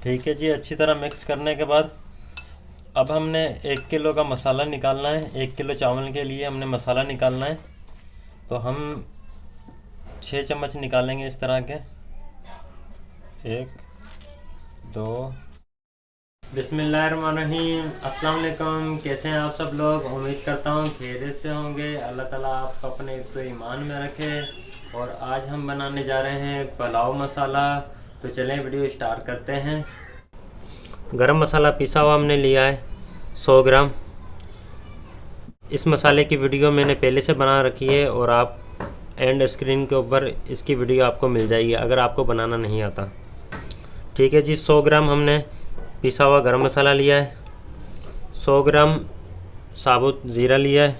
ठीक है जी। अच्छी तरह मिक्स करने के बाद अब हमने 1 किलो का मसाला निकालना है। 1 किलो चावल के लिए हमने मसाला निकालना है, तो हम 6 चम्मच निकालेंगे इस तरह के। 1 2। बिस्मिल्लाहिर्रहमानिर्रहीम। अस्सलाम वालेकुम। कैसे हैं आप सब लोग? उम्मीद करता हूँ खैरियत से होंगे। अल्लाह ताला आपको अपने तो ईमान में रखे। और आज हम बनाने जा रहे हैं पुलाव मसाला। तो चलें वीडियो स्टार्ट करते हैं। गरम मसाला पिसा हुआ हमने लिया है 100 ग्राम। इस मसाले की वीडियो मैंने पहले से बना रखी है और आप एंड स्क्रीन के ऊपर इसकी वीडियो आपको मिल जाएगी अगर आपको बनाना नहीं आता। ठीक है जी। 100 ग्राम हमने पिसा हुआ गरम मसाला लिया है। 100 ग्राम साबुत ज़ीरा लिया है।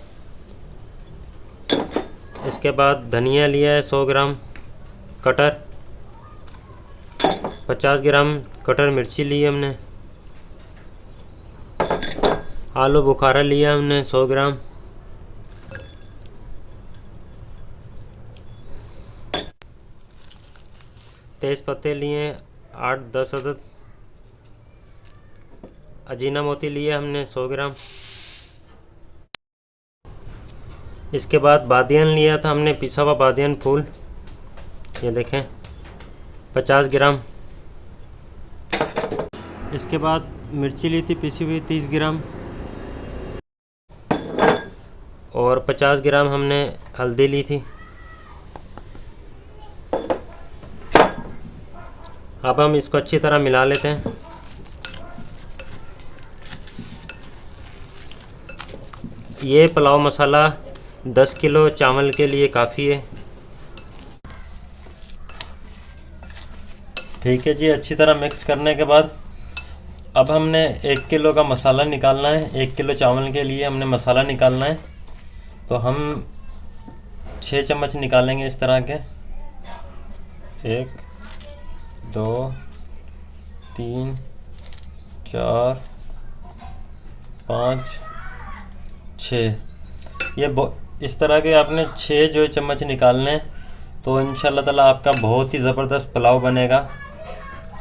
इसके बाद धनिया लिया है 100 ग्राम कटर। 50 ग्राम कटर मिर्ची ली है हमने। आलू बुखारा लिया हमने 100 ग्राम। तेज़ पत्ते लिए 8-10 अदद। अजीना मोती लिया हमने 100 ग्राम। इसके बाद बादियान लिया था हमने, पिसा हुआ बादियान फूल, ये देखें 50 ग्राम। इसके बाद मिर्ची ली थी पिसी हुई 30 ग्राम और 50 ग्राम हमने हल्दी ली थी। अब हम इसको अच्छी तरह मिला लेते हैं। ये पुलाव मसाला 10 किलो चावल के लिए काफ़ी है। ठीक है जी। अच्छी तरह मिक्स करने के बाद अब हमने 1 किलो का मसाला निकालना है। 1 किलो चावल के लिए हमने मसाला निकालना है, तो हम 6 चम्मच निकालेंगे इस तरह के। 1 2 3 4 5 6। ये इस तरह के आपने 6 जो चम्मच निकालने हैं, तो इंशाल्लाह ताला आपका बहुत ही ज़बरदस्त पुलाव बनेगा।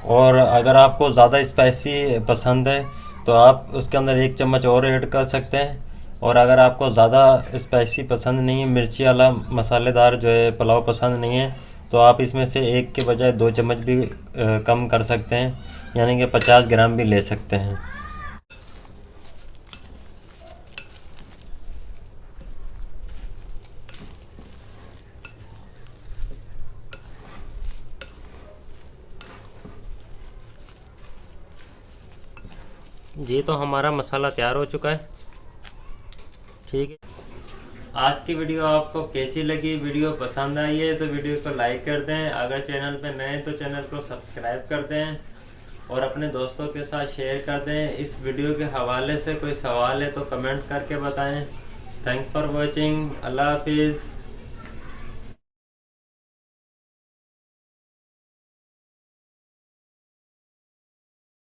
और अगर आपको ज़्यादा स्पाइसी पसंद है तो आप उसके अंदर 1 चम्मच और ऐड कर सकते हैं। और अगर आपको ज़्यादा स्पाइसी पसंद नहीं है, मिर्ची वाला मसालेदार जो है पुलाव पसंद नहीं है, तो आप इसमें से 1 के बजाय 2 चम्मच भी कम कर सकते हैं, यानी कि 50 ग्राम भी ले सकते हैं। जी तो हमारा मसाला तैयार हो चुका है। ठीक है। आज की वीडियो आपको कैसी लगी? वीडियो पसंद आई है तो वीडियो को लाइक कर दें। अगर चैनल पे नए हैं तो चैनल को सब्सक्राइब कर दें और अपने दोस्तों के साथ शेयर कर दें। इस वीडियो के हवाले से कोई सवाल है तो कमेंट करके बताएं। Thanks for watching. अल्लाह हाफिज़।